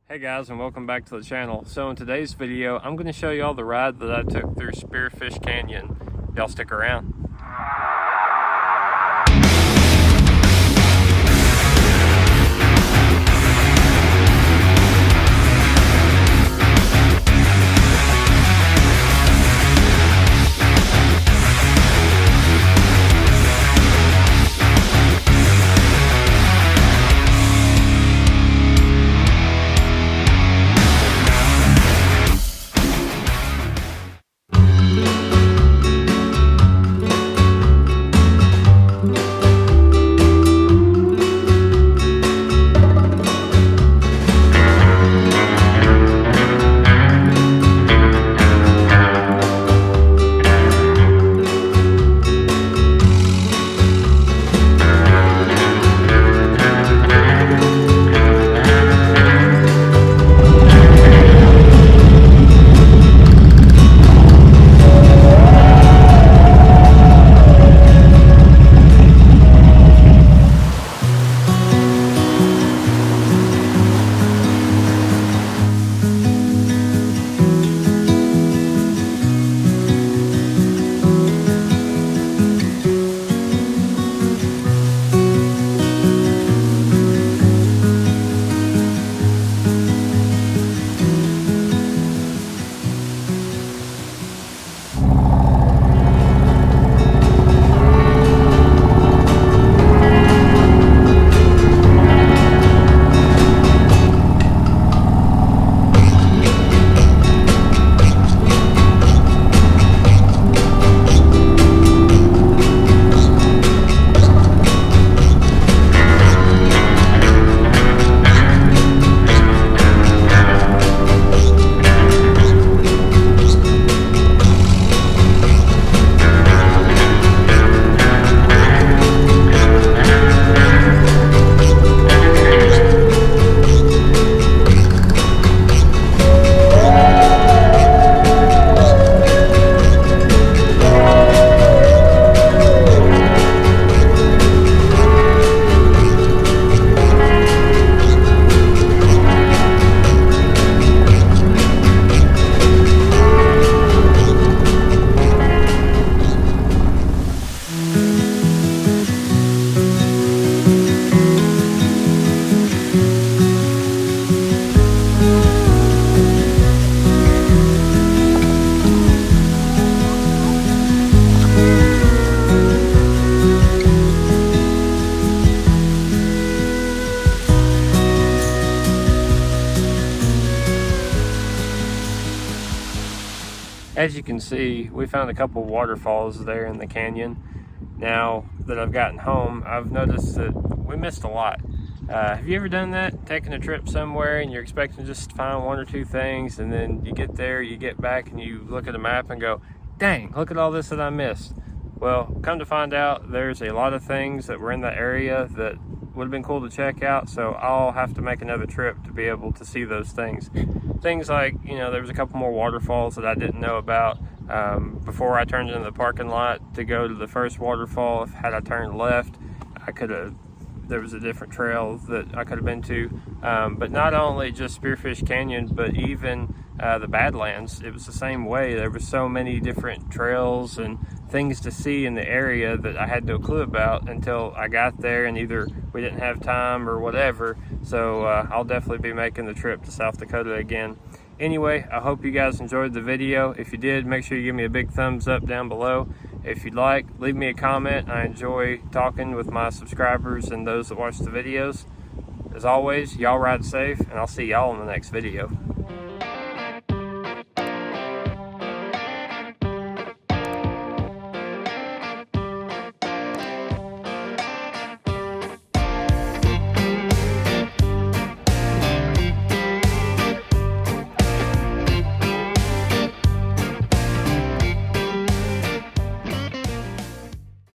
Hey guys, and welcome back to the channel. So in today's video, I'm going to show you all the ride that I took through Spearfish Canyon. Y'all stick around. As you can see, we found a couple waterfalls there in the canyon. Now that I've gotten home, I've noticed that we missed a lot. Have you ever done that? Taking a trip somewhere and you're expecting just to find one or two things, and then you get there, you get back, and you look at a map and go, dang, look at all this that I missed. Well, come to find out, there's a lot of things that were in that area that would have been cool to check out, so I'll have to make another trip to be able to see those things. Things like, you know, there was a couple more waterfalls that I didn't know about. Before I turned into the parking lot to go to the first waterfall, had I turned left, there was a different trail that I could have been to. But not only just Spearfish Canyon, but even the Badlands, it was the same way. There were so many different trails and things to see in the area that I had no clue about until I got there, and either we didn't have time or whatever. So I'll definitely be making the trip to South Dakota again. Anyway, I hope you guys enjoyed the video. If you did, make sure you give me a big thumbs up down below. If you'd like, leave me a comment. I enjoy talking with my subscribers and those that watch the videos. As always, y'all ride safe, and I'll see y'all in the next video.